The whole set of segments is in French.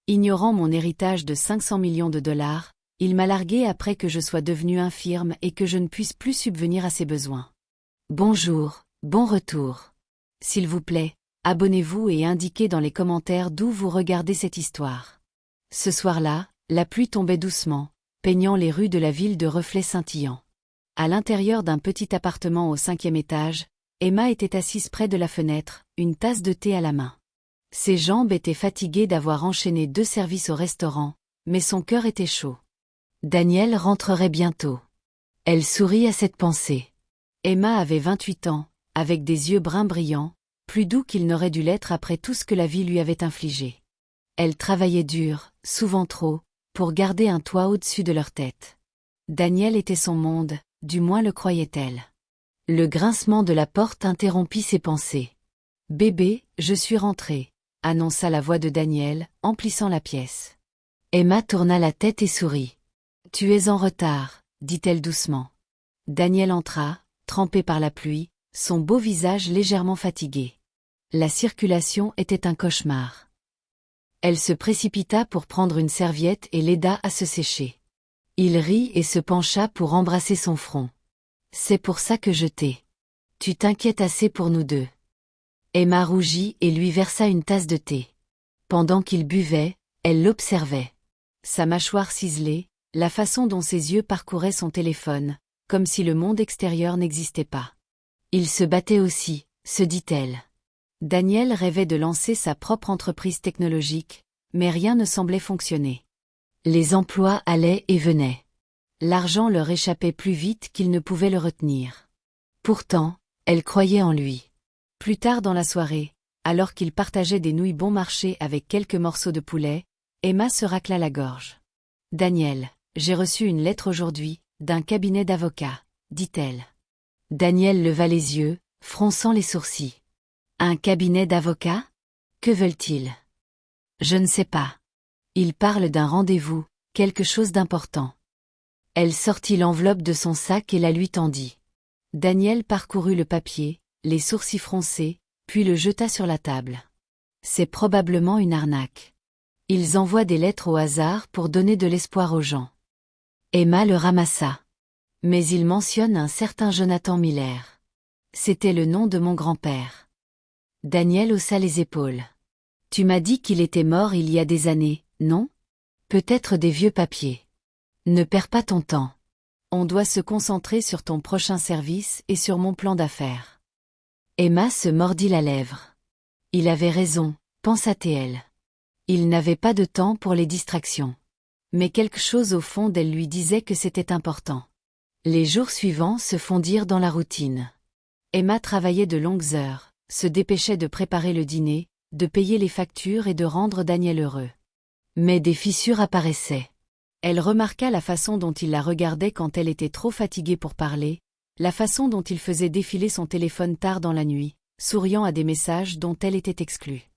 Ignorant mon héritage de 500 millions de dollars, il m'a largué après que je sois devenu infirme et que je ne puisse plus subvenir à ses besoins. Bonjour, bon retour. S'il vous plaît, abonnez-vous et indiquez dans les commentaires d'où vous regardez cette histoire. Ce soir-là, la pluie tombait doucement, peignant les rues de la ville de reflets scintillants. À l'intérieur d'un petit appartement au 5e étage, Emma était assise près de la fenêtre, une tasse de thé à la main. Ses jambes étaient fatiguées d'avoir enchaîné 2 services au restaurant, mais son cœur était chaud. Daniel rentrerait bientôt. Elle sourit à cette pensée. Emma avait 28 ans, avec des yeux bruns brillants, plus doux qu'il n'aurait dû l'être après tout ce que la vie lui avait infligé. Elle travaillait dur, souvent trop, pour garder un toit au-dessus de leur tête. Daniel était son monde, du moins le croyait-elle. Le grincement de la porte interrompit ses pensées. « Bébé, je suis rentrée », annonça la voix de Daniel, emplissant la pièce. Emma tourna la tête et sourit. « Tu es en retard », dit-elle doucement. Daniel entra, trempé par la pluie, son beau visage légèrement fatigué. La circulation était un cauchemar. Elle se précipita pour prendre une serviette et l'aida à se sécher. Il rit et se pencha pour embrasser son front. « C'est pour ça que je t'ai. Tu t'inquiètes assez pour nous deux. » Emma rougit et lui versa une tasse de thé. Pendant qu'il buvait, elle l'observait. Sa mâchoire ciselée, la façon dont ses yeux parcouraient son téléphone, comme si le monde extérieur n'existait pas. Il se battait aussi, se dit-elle. Daniel rêvait de lancer sa propre entreprise technologique, mais rien ne semblait fonctionner. Les emplois allaient et venaient. L'argent leur échappait plus vite qu'ils ne pouvaient le retenir. Pourtant, elle croyait en lui. Plus tard dans la soirée, alors qu'ils partageaient des nouilles bon marché avec quelques morceaux de poulet, Emma se racla la gorge. « Daniel, j'ai reçu une lettre aujourd'hui, d'un cabinet d'avocats, » dit-elle. Daniel leva les yeux, fronçant les sourcils. « Un cabinet d'avocats ? Que veulent-ils ? » « Je ne sais pas. Ils parlent d'un rendez-vous, quelque chose d'important. » Elle sortit l'enveloppe de son sac et la lui tendit. Daniel parcourut le papier, les sourcils froncés, puis le jeta sur la table. C'est probablement une arnaque. Ils envoient des lettres au hasard pour donner de l'espoir aux gens. Emma le ramassa. Mais il mentionne un certain Jonathan Miller. C'était le nom de mon grand-père. Daniel haussa les épaules. Tu m'as dit qu'il était mort il y a des années, non ? Peut-être des vieux papiers. Ne perds pas ton temps. On doit se concentrer sur ton prochain service et sur mon plan d'affaires. Emma se mordit la lèvre. Il avait raison, pensa-t-elle. Il n'avait pas de temps pour les distractions. Mais quelque chose au fond d'elle lui disait que c'était important. Les jours suivants se fondirent dans la routine. Emma travaillait de longues heures, se dépêchait de préparer le dîner, de payer les factures et de rendre Daniel heureux. Mais des fissures apparaissaient. Elle remarqua la façon dont il la regardait quand elle était trop fatiguée pour parler, la façon dont il faisait défiler son téléphone tard dans la nuit, souriant à des messages dont elle était exclue.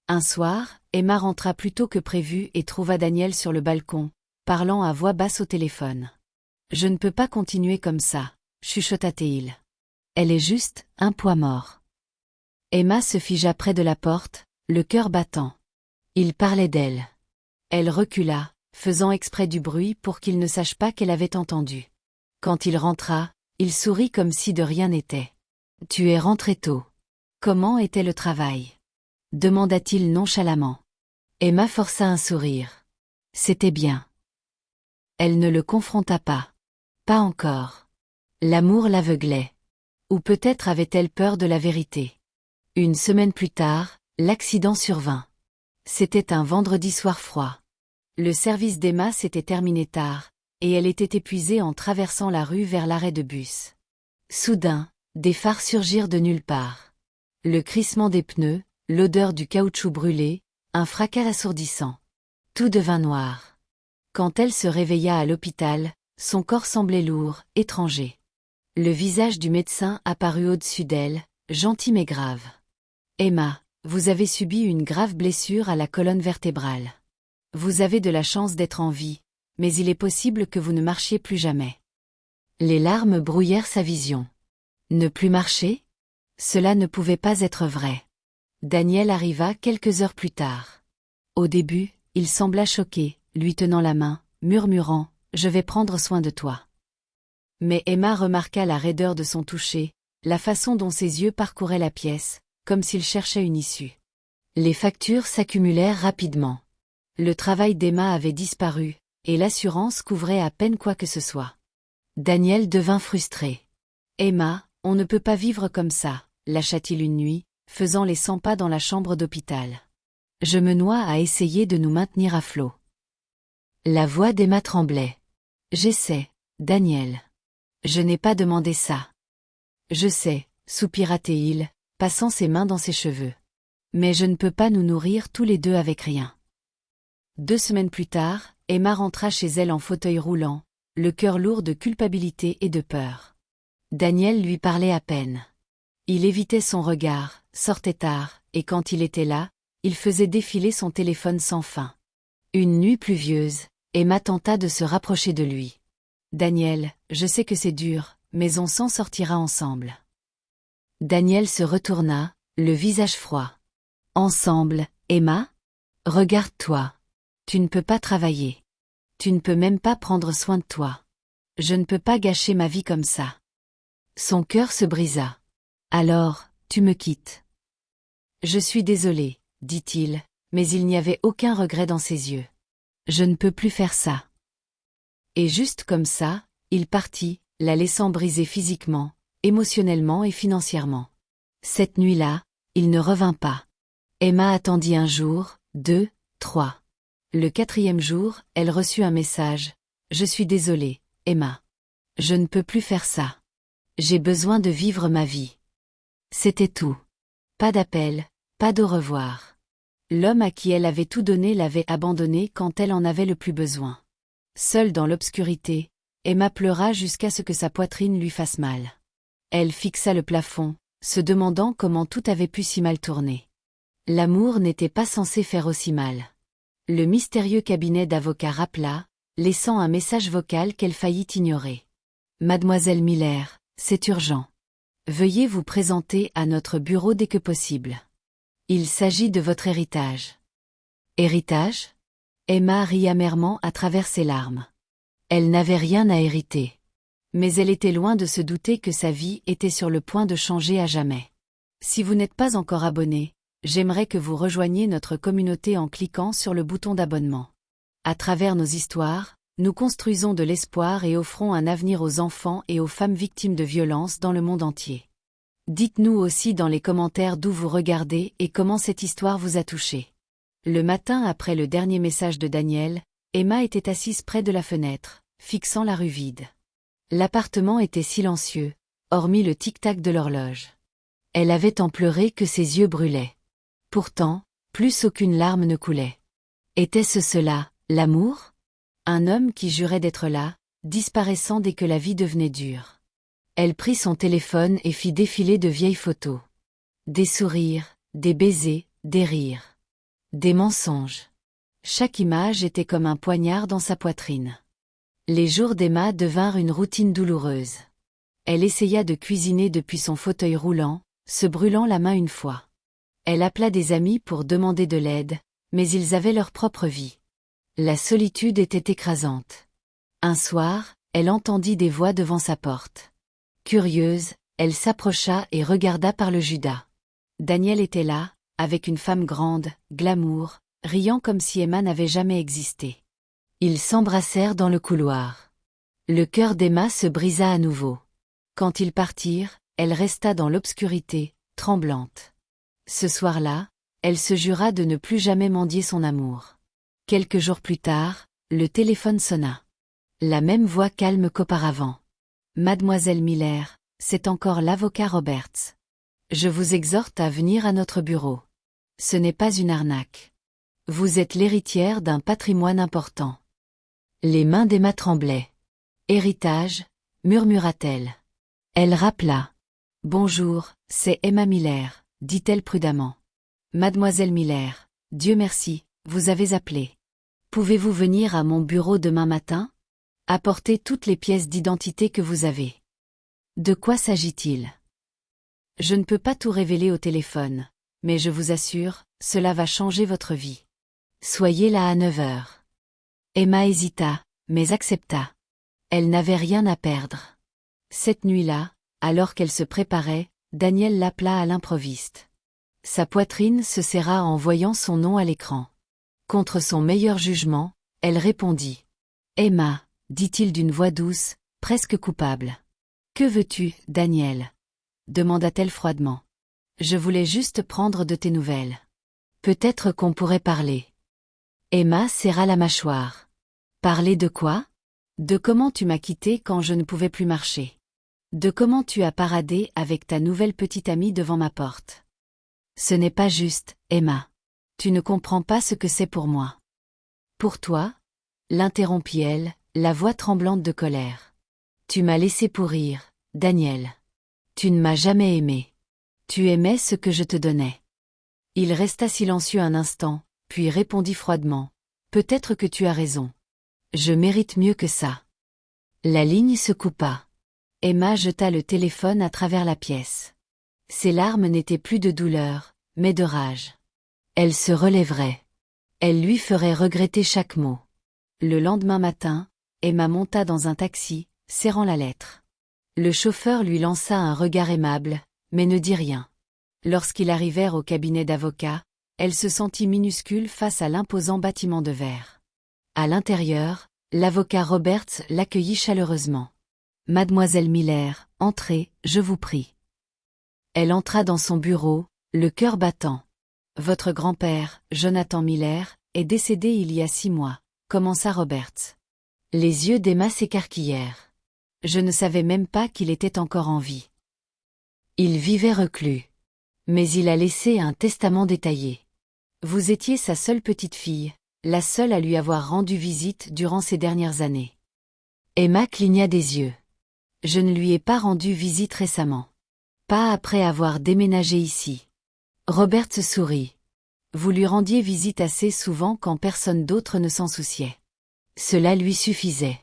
Un soir, Emma rentra plus tôt que prévu et trouva Daniel sur le balcon, parlant à voix basse au téléphone. « Je ne peux pas continuer comme ça, » chuchota-t-il. « Elle est juste un poids mort. » Emma se figea près de la porte, le cœur battant. Il parlait d'elle. Elle recula, faisant exprès du bruit pour qu'il ne sache pas qu'elle avait entendu. Quand il rentra, il sourit comme si de rien n'était. « Tu es rentré tôt. Comment était le travail ? » demanda-t-il nonchalamment. Emma força un sourire. « C'était bien. » Elle ne le confronta pas. Pas encore. L'amour l'aveuglait. Ou peut-être avait-elle peur de la vérité. Une semaine plus tard, l'accident survint. C'était un vendredi soir froid. Le service d'Emma s'était terminé tard, et elle était épuisée en traversant la rue vers l'arrêt de bus. Soudain, des phares surgirent de nulle part. Le crissement des pneus, l'odeur du caoutchouc brûlé, un fracas assourdissant. Tout devint noir. Quand elle se réveilla à l'hôpital, son corps semblait lourd, étranger. Le visage du médecin apparut au-dessus d'elle, gentil mais grave. « Emma, vous avez subi une grave blessure à la colonne vertébrale. Vous avez de la chance d'être en vie, mais il est possible que vous ne marchiez plus jamais. » Les larmes brouillèrent sa vision. Ne plus marcher ? Cela ne pouvait pas être vrai. Daniel arriva quelques heures plus tard. Au début, il sembla choqué, lui tenant la main, murmurant « Je vais prendre soin de toi ». Mais Emma remarqua la raideur de son toucher, la façon dont ses yeux parcouraient la pièce, comme s'il cherchait une issue. Les factures s'accumulèrent rapidement. Le travail d'Emma avait disparu, et l'assurance couvrait à peine quoi que ce soit. Daniel devint frustré. « Emma, on ne peut pas vivre comme ça », lâcha-t-il une nuit, faisant les 100 pas dans la chambre d'hôpital. « Je me noie à essayer de nous maintenir à flot. » La voix d'Emma tremblait. « J'essaie, Daniel. Je n'ai pas demandé ça. »« Je sais, » soupira Théil, passant ses mains dans ses cheveux. « Mais je ne peux pas nous nourrir tous les deux avec rien. » 2 semaines plus tard, Emma rentra chez elle en fauteuil roulant, le cœur lourd de culpabilité et de peur. Daniel lui parlait à peine. Il évitait son regard, sortait tard, et quand il était là, il faisait défiler son téléphone sans fin. Une nuit pluvieuse, Emma tenta de se rapprocher de lui. « Daniel, je sais que c'est dur, mais on s'en sortira ensemble. » Daniel se retourna, le visage froid. « Ensemble, Emma ? Regarde-toi. Tu ne peux pas travailler. Tu ne peux même pas prendre soin de toi. Je ne peux pas gâcher ma vie comme ça. » Son cœur se brisa. « Alors, tu me quittes. »« Je suis désolé, » dit-il, mais il n'y avait aucun regret dans ses yeux. « Je ne peux plus faire ça. » Et juste comme ça, il partit, la laissant brisée physiquement, émotionnellement et financièrement. Cette nuit-là, il ne revint pas. Emma attendit 1 jour, 2, 3. Le 4e jour, elle reçut un message. « Je suis désolée, Emma. Je ne peux plus faire ça. J'ai besoin de vivre ma vie. » C'était tout. Pas d'appel, pas d'au revoir. L'homme à qui elle avait tout donné l'avait abandonnée quand elle en avait le plus besoin. Seule dans l'obscurité, Emma pleura jusqu'à ce que sa poitrine lui fasse mal. Elle fixa le plafond, se demandant comment tout avait pu si mal tourner. L'amour n'était pas censé faire aussi mal. Le mystérieux cabinet d'avocats rappela, laissant un message vocal qu'elle faillit ignorer. « Mademoiselle Miller, c'est urgent. Veuillez vous présenter à notre bureau dès que possible. Il s'agit de votre héritage. » Héritage ? Emma rit amèrement à travers ses larmes. Elle n'avait rien à hériter. Mais elle était loin de se douter que sa vie était sur le point de changer à jamais. Si vous n'êtes pas encore abonné, j'aimerais que vous rejoigniez notre communauté en cliquant sur le bouton d'abonnement. À travers nos histoires, nous construisons de l'espoir et offrons un avenir aux enfants et aux femmes victimes de violences dans le monde entier. Dites-nous aussi dans les commentaires d'où vous regardez et comment cette histoire vous a touché. Le matin après le dernier message de Daniel, Emma était assise près de la fenêtre, fixant la rue vide. L'appartement était silencieux, hormis le tic-tac de l'horloge. Elle avait tant pleuré que ses yeux brûlaient. Pourtant, plus aucune larme ne coulait. Était-ce cela, l'amour ? Un homme qui jurait d'être là, disparaissant dès que la vie devenait dure. Elle prit son téléphone et fit défiler de vieilles photos. Des sourires, des baisers, des rires. Des mensonges. Chaque image était comme un poignard dans sa poitrine. Les jours d'Emma devinrent une routine douloureuse. Elle essaya de cuisiner depuis son fauteuil roulant, se brûlant la main une fois. Elle appela des amis pour demander de l'aide, mais ils avaient leur propre vie. La solitude était écrasante. Un soir, elle entendit des voix devant sa porte. Curieuse, elle s'approcha et regarda par le judas. Daniel était là, avec une femme grande, glamour, riant comme si Emma n'avait jamais existé. Ils s'embrassèrent dans le couloir. Le cœur d'Emma se brisa à nouveau. Quand ils partirent, elle resta dans l'obscurité, tremblante. Ce soir-là, elle se jura de ne plus jamais mendier son amour. Quelques jours plus tard, le téléphone sonna. La même voix calme qu'auparavant. « Mademoiselle Miller, c'est encore l'avocat Roberts. Je vous exhorte à venir à notre bureau. Ce n'est pas une arnaque. Vous êtes l'héritière d'un patrimoine important. » Les mains d'Emma tremblaient. « Héritage » murmura-t-elle. Elle rappela. « Bonjour, c'est Emma Miller, » dit-elle prudemment. « Mademoiselle Miller, Dieu merci, vous avez appelé. Pouvez-vous venir à mon bureau demain matin ? Apportez toutes les pièces d'identité que vous avez. » De quoi s'agit-il ? Je ne peux pas tout révéler au téléphone, mais je vous assure, cela va changer votre vie. Soyez là à 9 heures. Emma hésita, mais accepta. Elle n'avait rien à perdre. Cette nuit-là, alors qu'elle se préparait, Daniel l'appela à l'improviste. Sa poitrine se serra en voyant son nom à l'écran. Contre son meilleur jugement, elle répondit. « Emma », dit-il d'une voix douce, presque coupable. « Que veux-tu, Daniel ?» demanda-t-elle froidement. « Je voulais juste prendre de tes nouvelles. Peut-être qu'on pourrait parler. » Emma serra la mâchoire. « Parler de quoi ? De comment tu m'as quitté quand je ne pouvais plus marcher. De comment tu as paradé avec ta nouvelle petite amie devant ma porte. Ce n'est pas juste, Emma. Tu ne comprends pas ce que c'est pour moi. » « Pour toi ?» l'interrompit-elle, la voix tremblante de colère. « Tu m'as laissé pourrir, Daniel. Tu ne m'as jamais aimé. Tu aimais ce que je te donnais. » Il resta silencieux un instant, puis répondit froidement. « Peut-être que tu as raison. Je mérite mieux que ça. » La ligne se coupa. Emma jeta le téléphone à travers la pièce. Ses larmes n'étaient plus de douleur, mais de rage. Elle se relèverait. Elle lui ferait regretter chaque mot. Le lendemain matin, Emma monta dans un taxi, serrant la lettre. Le chauffeur lui lança un regard aimable, mais ne dit rien. Lorsqu'ils arrivèrent au cabinet d'avocat, elle se sentit minuscule face à l'imposant bâtiment de verre. À l'intérieur, l'avocat Roberts l'accueillit chaleureusement. « Mademoiselle Miller, entrez, je vous prie. » Elle entra dans son bureau, le cœur battant. « Votre grand-père, Jonathan Miller, est décédé il y a 6 mois, » commença Roberts. Les yeux d'Emma s'écarquillèrent. « Je ne savais même pas qu'il était encore en vie. Il vivait reclus. Mais il a laissé un testament détaillé. Vous étiez sa seule petite fille, la seule à lui avoir rendu visite durant ces dernières années. » Emma cligna des yeux. « Je ne lui ai pas rendu visite récemment. Pas après avoir déménagé ici. » Roberts sourit. « Vous lui rendiez visite assez souvent quand personne d'autre ne s'en souciait. Cela lui suffisait.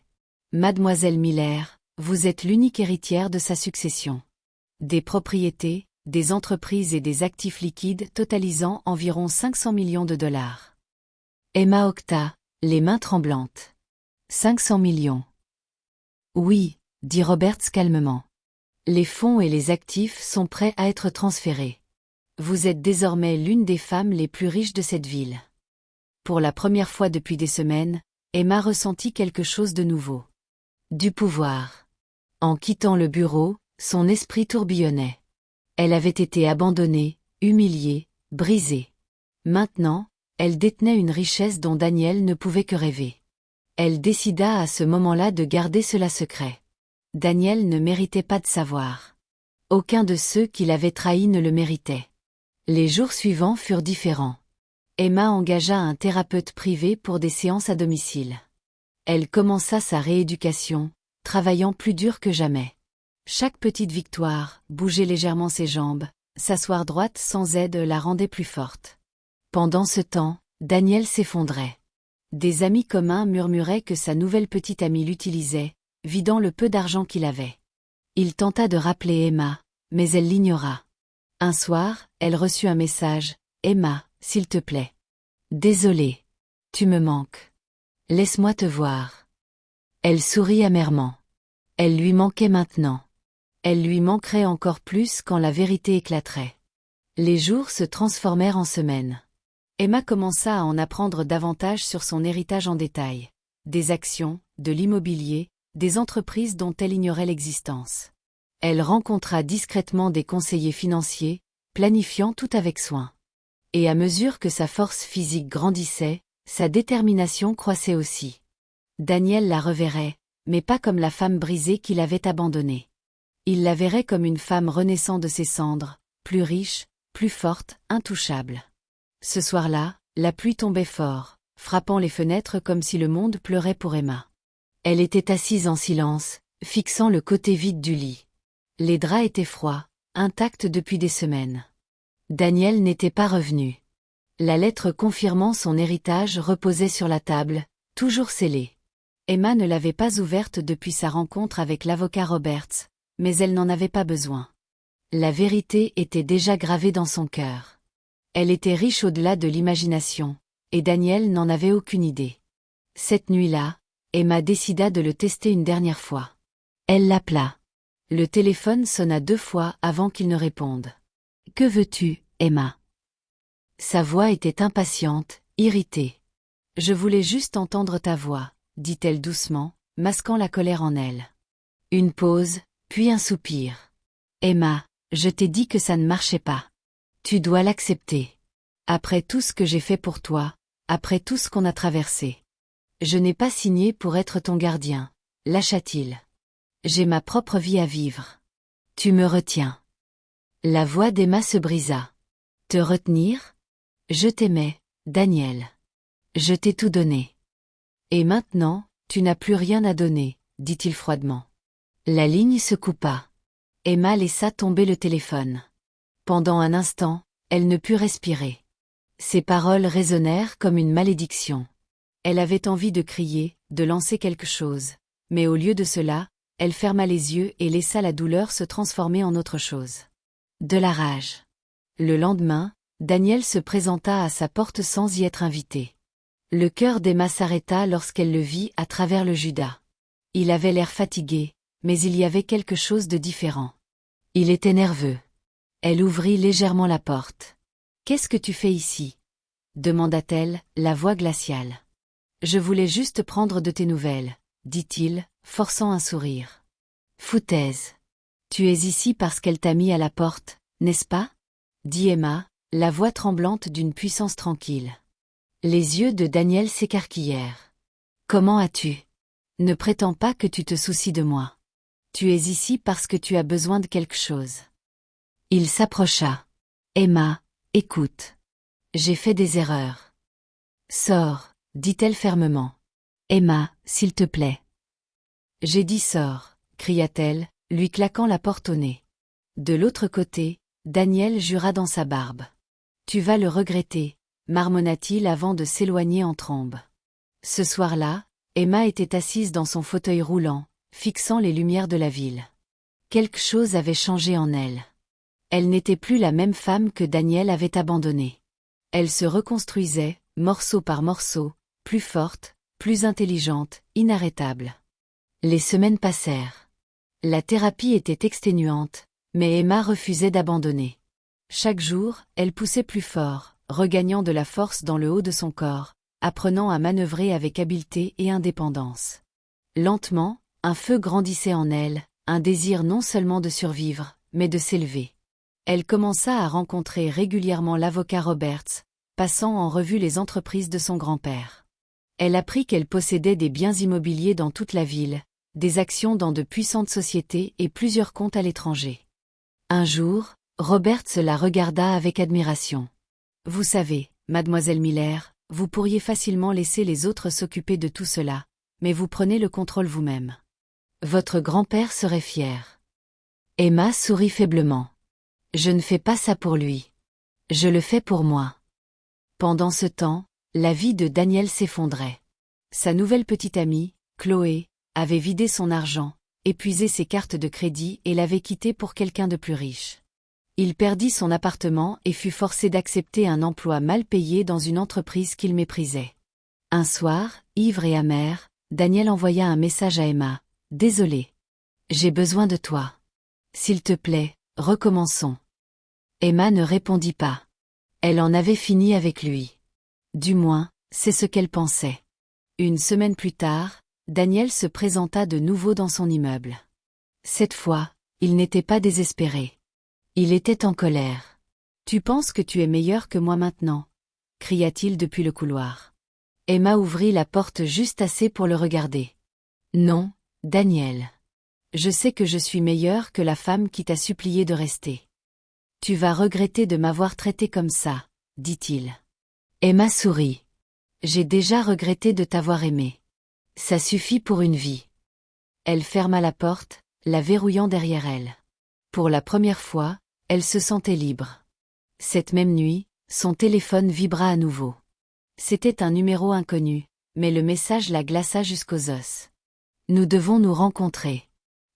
Mademoiselle Miller, vous êtes l'unique héritière de sa succession. Des propriétés, des entreprises et des actifs liquides totalisant environ 500 millions de dollars. » Emma octa, les mains tremblantes. « 500 millions. » « Oui, » dit Roberts calmement. « Les fonds et les actifs sont prêts à être transférés. Vous êtes désormais l'une des femmes les plus riches de cette ville. » Pour la première fois depuis des semaines, Emma ressentit quelque chose de nouveau. Du pouvoir. En quittant le bureau, son esprit tourbillonnait. Elle avait été abandonnée, humiliée, brisée. Maintenant, elle détenait une richesse dont Daniel ne pouvait que rêver. Elle décida à ce moment-là de garder cela secret. Daniel ne méritait pas de savoir. Aucun de ceux qui l'avaient trahi ne le méritait. Les jours suivants furent différents. Emma engagea un thérapeute privé pour des séances à domicile. Elle commença sa rééducation, travaillant plus dur que jamais. Chaque petite victoire, bouger légèrement ses jambes, s'asseoir droite sans aide la rendait plus forte. Pendant ce temps, Daniel s'effondrait. Des amis communs murmuraient que sa nouvelle petite amie l'utilisait, vidant le peu d'argent qu'il avait. Il tenta de rappeler Emma, mais elle l'ignora. Un soir, elle reçut un message. « Emma, s'il te plaît. Désolée. Tu me manques. Laisse-moi te voir. » Elle sourit amèrement. Elle lui manquait maintenant. Elle lui manquerait encore plus quand la vérité éclaterait. Les jours se transformèrent en semaines. Emma commença à en apprendre davantage sur son héritage en détail. Des actions, de l'immobilier, des entreprises dont elle ignorait l'existence. Elle rencontra discrètement des conseillers financiers, planifiant tout avec soin. Et à mesure que sa force physique grandissait, sa détermination croissait aussi. Daniel la reverrait, mais pas comme la femme brisée qui l'avait abandonnée. Il la verrait comme une femme renaissant de ses cendres, plus riche, plus forte, intouchable. Ce soir-là, la pluie tombait fort, frappant les fenêtres comme si le monde pleurait pour Emma. Elle était assise en silence, fixant le côté vide du lit. Les draps étaient froids, intacts depuis des semaines. Daniel n'était pas revenu. La lettre confirmant son héritage reposait sur la table, toujours scellée. Emma ne l'avait pas ouverte depuis sa rencontre avec l'avocat Roberts, mais elle n'en avait pas besoin. La vérité était déjà gravée dans son cœur. Elle était riche au-delà de l'imagination, et Daniel n'en avait aucune idée. Cette nuit-là, Emma décida de le tester une dernière fois. Elle l'appela. Le téléphone sonna 2 fois avant qu'il ne réponde. « Que veux-tu, Emma ?» Sa voix était impatiente, irritée. « Je voulais juste entendre ta voix, » dit-elle doucement, masquant la colère en elle. Une pause, puis un soupir. « Emma, je t'ai dit que ça ne marchait pas. Tu dois l'accepter. Après tout ce que j'ai fait pour toi, après tout ce qu'on a traversé. Je n'ai pas signé pour être ton gardien, lâcha-t-il. J'ai ma propre vie à vivre. Tu me retiens. » La voix d'Emma se brisa. « Te retenir ? Je t'aimais, Daniel. Je t'ai tout donné. Et maintenant, tu n'as plus rien à donner, dit-il froidement. » La ligne se coupa. Emma laissa tomber le téléphone. Pendant un instant, elle ne put respirer. Ses paroles résonnèrent comme une malédiction. Elle avait envie de crier, de lancer quelque chose, mais au lieu de cela, elle ferma les yeux et laissa la douleur se transformer en autre chose. De la rage. Le lendemain, Daniel se présenta à sa porte sans y être invité. Le cœur d'Emma s'arrêta lorsqu'elle le vit à travers le judas. Il avait l'air fatigué, mais il y avait quelque chose de différent. Il était nerveux. Elle ouvrit légèrement la porte. « Qu'est-ce que tu fais ici ?» demanda-t-elle, la voix glaciale. « Je voulais juste prendre de tes nouvelles, » dit-il, forçant un sourire. « Foutaise. Tu es ici parce qu'elle t'a mis à la porte, n'est-ce pas ?» dit Emma, la voix tremblante d'une puissance tranquille. Les yeux de Daniel s'écarquillèrent. « Comment as-tu ? Ne prétends pas que tu te soucies de moi. Tu es ici parce que tu as besoin de quelque chose. » Il s'approcha. « Emma, écoute. J'ai fait des erreurs. »« Sors, » dit-elle fermement. « Emma, s'il te plaît. »« J'ai dit sors, » cria-t-elle, lui claquant la porte au nez. De l'autre côté, Daniel jura dans sa barbe. « Tu vas le regretter, » marmonna-t-il avant de s'éloigner en trombe. Ce soir-là, Emma était assise dans son fauteuil roulant, fixant les lumières de la ville. Quelque chose avait changé en elle. Elle n'était plus la même femme que Daniel avait abandonnée. Elle se reconstruisait, morceau par morceau, plus forte, plus intelligente, inarrêtable. Les semaines passèrent. La thérapie était exténuante, mais Emma refusait d'abandonner. Chaque jour, elle poussait plus fort, regagnant de la force dans le haut de son corps, apprenant à manœuvrer avec habileté et indépendance. Lentement, un feu grandissait en elle, un désir non seulement de survivre, mais de s'élever. Elle commença à rencontrer régulièrement l'avocat Roberts, passant en revue les entreprises de son grand-père. Elle apprit qu'elle possédait des biens immobiliers dans toute la ville, des actions dans de puissantes sociétés et plusieurs comptes à l'étranger. Un jour, Roberts la regarda avec admiration. « Vous savez, mademoiselle Miller, vous pourriez facilement laisser les autres s'occuper de tout cela, mais vous prenez le contrôle vous-même. Votre grand-père serait fier. » Emma sourit faiblement. « Je ne fais pas ça pour lui. Je le fais pour moi. » Pendant ce temps, la vie de Daniel s'effondrait. Sa nouvelle petite amie, Chloé, avait vidé son argent, épuisé ses cartes de crédit et l'avait quitté pour quelqu'un de plus riche. Il perdit son appartement et fut forcé d'accepter un emploi mal payé dans une entreprise qu'il méprisait. Un soir, ivre et amer, Daniel envoya un message à Emma. « Désolé. J'ai besoin de toi. S'il te plaît, recommençons. » Emma ne répondit pas. Elle en avait fini avec lui. Du moins, c'est ce qu'elle pensait. Une semaine plus tard, Daniel se présenta de nouveau dans son immeuble. Cette fois, il n'était pas désespéré. Il était en colère. « Tu penses que tu es meilleur que moi maintenant ?» cria-t-il depuis le couloir. Emma ouvrit la porte juste assez pour le regarder. « Non, Daniel. Je sais que je suis meilleure que la femme qui t'a supplié de rester. Tu vas regretter de m'avoir traité comme ça, » dit-il. Emma sourit. « J'ai déjà regretté de t'avoir aimé. Ça suffit pour une vie. » Elle ferma la porte, la verrouillant derrière elle. Pour la première fois, elle se sentait libre. Cette même nuit, son téléphone vibra à nouveau. C'était un numéro inconnu, mais le message la glaça jusqu'aux os. « Nous devons nous rencontrer.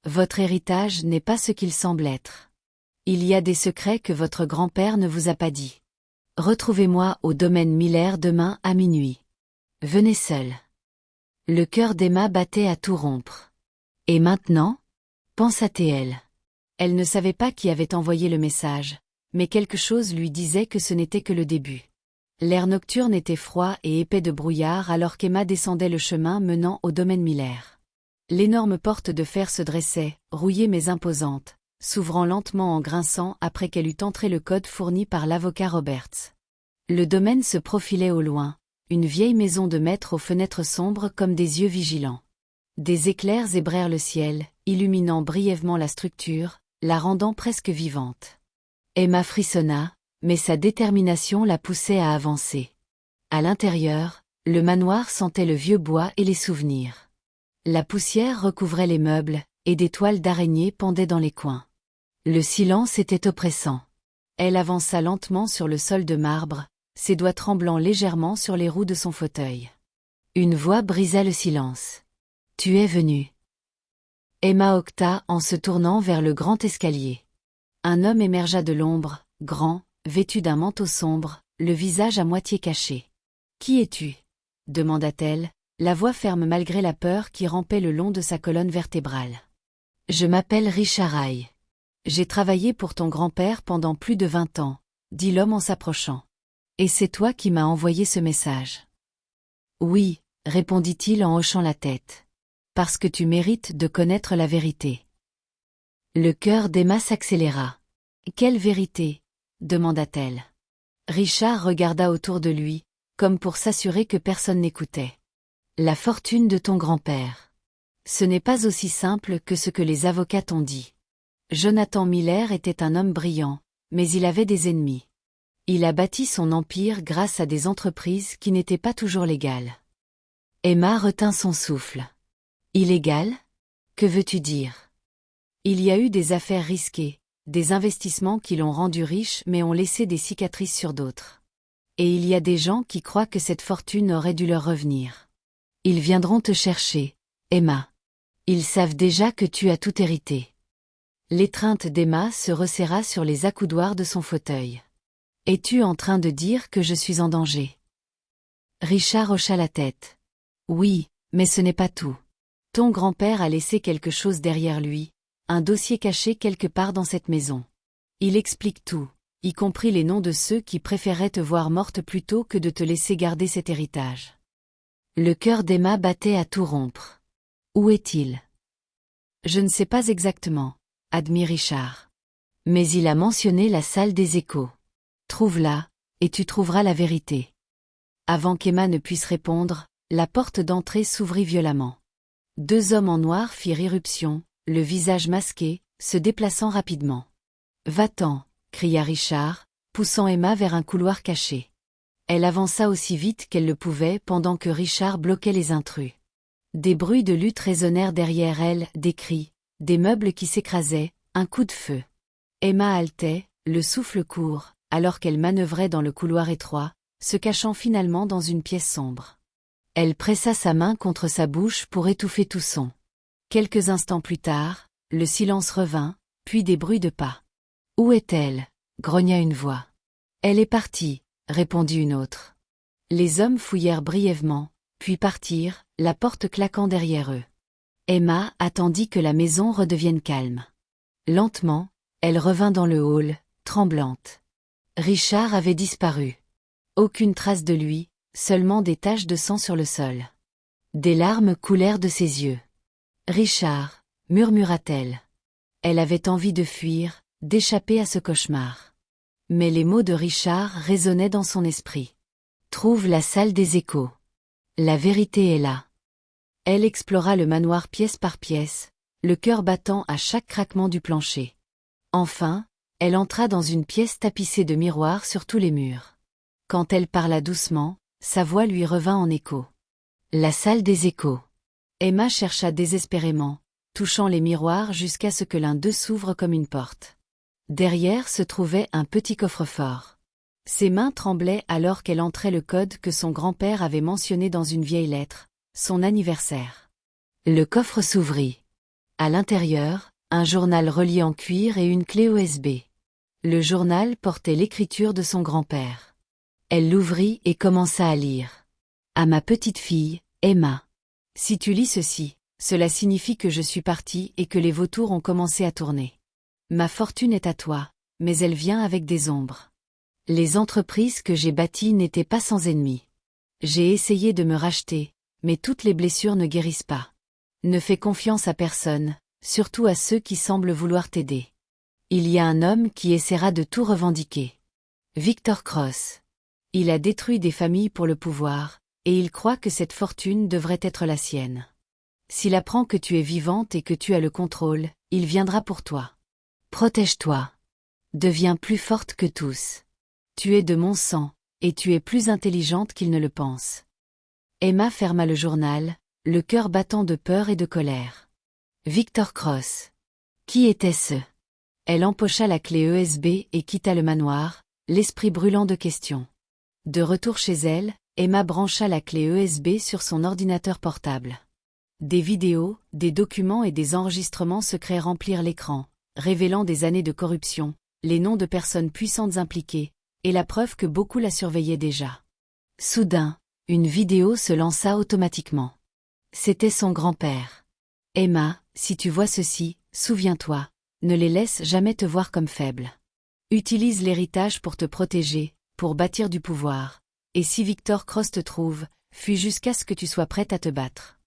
Votre héritage n'est pas ce qu'il semble être. Il y a des secrets que votre grand-père ne vous a pas dit. Retrouvez-moi au domaine Miller demain à minuit. Venez seul. Le cœur d'Emma battait à tout rompre. Et maintenant? Pensa T.L. Elle ne savait pas qui avait envoyé le message, mais quelque chose lui disait que ce n'était que le début. L'air nocturne était froid et épais de brouillard alors qu'Emma descendait le chemin menant au domaine Miller. L'énorme porte de fer se dressait, rouillée mais imposante, s'ouvrant lentement en grinçant après qu'elle eut entré le code fourni par l'avocat Roberts. Le domaine se profilait au loin, une vieille maison de maître aux fenêtres sombres comme des yeux vigilants. Des éclairs zébrèrent le ciel, illuminant brièvement la structure, la rendant presque vivante. Emma frissonna, mais sa détermination la poussait à avancer. À l'intérieur, le manoir sentait le vieux bois et les souvenirs. La poussière recouvrait les meubles, et des toiles d'araignée pendaient dans les coins. Le silence était oppressant. Elle avança lentement sur le sol de marbre, ses doigts tremblant légèrement sur les roues de son fauteuil. Une voix brisa le silence. « Tu es venu. » Emma octa en se tournant vers le grand escalier. Un homme émergea de l'ombre, grand, vêtu d'un manteau sombre, le visage à moitié caché. « Qui es-tu » demanda-t-elle, la voix ferme malgré la peur qui rampait le long de sa colonne vertébrale. « Je m'appelle Richard Hay. J'ai travaillé pour ton grand-père pendant plus de 20 ans, dit l'homme en s'approchant. Et c'est toi qui m'as envoyé ce message. Oui, répondit-il en hochant la tête. Parce que tu mérites de connaître la vérité. Le cœur d'Emma s'accéléra. Quelle vérité? Demanda-t-elle. Richard regarda autour de lui, comme pour s'assurer que personne n'écoutait. La fortune de ton grand-père. Ce n'est pas aussi simple que ce que les avocats t'ont dit. Jonathan Miller était un homme brillant, mais il avait des ennemis. Il a bâti son empire grâce à des entreprises qui n'étaient pas toujours légales. Emma retint son souffle. Illégal? Que veux-tu dire? Il y a eu des affaires risquées, des investissements qui l'ont rendu riche mais ont laissé des cicatrices sur d'autres. Et il y a des gens qui croient que cette fortune aurait dû leur revenir. Ils viendront te chercher, Emma. Ils savent déjà que tu as tout hérité. L'étreinte d'Emma se resserra sur les accoudoirs de son fauteuil. Es-tu en train de dire que je suis en danger? Richard hocha la tête. Oui, mais ce n'est pas tout. Ton grand-père a laissé quelque chose derrière lui, un dossier caché quelque part dans cette maison. Il explique tout, y compris les noms de ceux qui préféraient te voir morte plutôt que de te laisser garder cet héritage. Le cœur d'Emma battait à tout rompre. Où est-il? Je ne sais pas exactement, admit Richard. Mais il a mentionné la salle des échos. Trouve-la, et tu trouveras la vérité. Avant qu'Emma ne puisse répondre, la porte d'entrée s'ouvrit violemment. 2 hommes en noir firent irruption, le visage masqué, se déplaçant rapidement. « Va-t'en » cria Richard, poussant Emma vers un couloir caché. Elle avança aussi vite qu'elle le pouvait pendant que Richard bloquait les intrus. Des bruits de lutte résonnèrent derrière elle, des cris, des meubles qui s'écrasaient, un coup de feu. Emma haletait, le souffle court, alors qu'elle manœuvrait dans le couloir étroit, se cachant finalement dans une pièce sombre. Elle pressa sa main contre sa bouche pour étouffer tout son. Quelques instants plus tard, le silence revint, puis des bruits de pas. « Où est-elle » grogna une voix. « Elle est partie » répondit une autre. Les hommes fouillèrent brièvement, puis partirent, la porte claquant derrière eux. Emma attendit que la maison redevienne calme. Lentement, elle revint dans le hall, tremblante. Richard avait disparu. Aucune trace de lui, seulement des taches de sang sur le sol. Des larmes coulèrent de ses yeux. « Richard » murmura-t-elle. Elle avait envie de fuir, d'échapper à ce cauchemar. Mais les mots de Richard résonnaient dans son esprit. « Trouve la salle des échos. La vérité est là. » Elle explora le manoir pièce par pièce, le cœur battant à chaque craquement du plancher. Enfin, elle entra dans une pièce tapissée de miroirs sur tous les murs. Quand elle parla doucement, sa voix lui revint en écho. La salle des échos. Emma chercha désespérément, touchant les miroirs jusqu'à ce que l'un d'eux s'ouvre comme une porte. Derrière se trouvait un petit coffre-fort. Ses mains tremblaient alors qu'elle entrait le code que son grand-père avait mentionné dans une vieille lettre, son anniversaire. Le coffre s'ouvrit. À l'intérieur, un journal relié en cuir et une clé USB. Le journal portait l'écriture de son grand-père. Elle l'ouvrit et commença à lire. À ma petite fille, Emma. Si tu lis ceci, cela signifie que je suis partie et que les vautours ont commencé à tourner. Ma fortune est à toi, mais elle vient avec des ombres. Les entreprises que j'ai bâties n'étaient pas sans ennemis. J'ai essayé de me racheter, mais toutes les blessures ne guérissent pas. Ne fais confiance à personne, surtout à ceux qui semblent vouloir t'aider. Il y a un homme qui essaiera de tout revendiquer. Victor Cross. Il a détruit des familles pour le pouvoir, et il croit que cette fortune devrait être la sienne. S'il apprend que tu es vivante et que tu as le contrôle, il viendra pour toi. Protège-toi. Deviens plus forte que tous. Tu es de mon sang, et tu es plus intelligente qu'il ne le pense. Emma ferma le journal, le cœur battant de peur et de colère. Victor Cross. Qui était-ce? Elle empocha la clé USB et quitta le manoir, l'esprit brûlant de questions. De retour chez elle, Emma brancha la clé USB sur son ordinateur portable. Des vidéos, des documents et des enregistrements secrets remplirent l'écran, révélant des années de corruption, les noms de personnes puissantes impliquées, et la preuve que beaucoup la surveillaient déjà. Soudain, une vidéo se lança automatiquement. C'était son grand-père. Emma, si tu vois ceci, souviens-toi, ne les laisse jamais te voir comme faible. Utilise l'héritage pour te protéger, pour bâtir du pouvoir, et si Victor Cross te trouve, fuis jusqu'à ce que tu sois prête à te battre.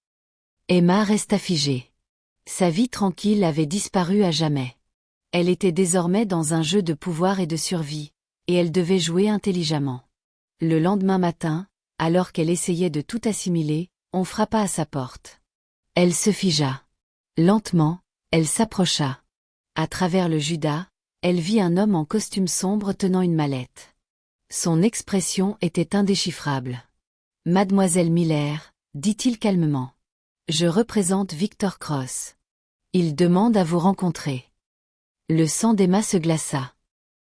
Emma resta figée. Sa vie tranquille avait disparu à jamais. Elle était désormais dans un jeu de pouvoir et de survie, et elle devait jouer intelligemment. Le lendemain matin, alors qu'elle essayait de tout assimiler, on frappa à sa porte. Elle se figea. Lentement, elle s'approcha. À travers le judas, elle vit un homme en costume sombre tenant une mallette. Son expression était indéchiffrable. « Mademoiselle Miller, dit-il calmement. Je représente Victor Cross. Il demande à vous rencontrer. » Le sang d'Emma se glaça.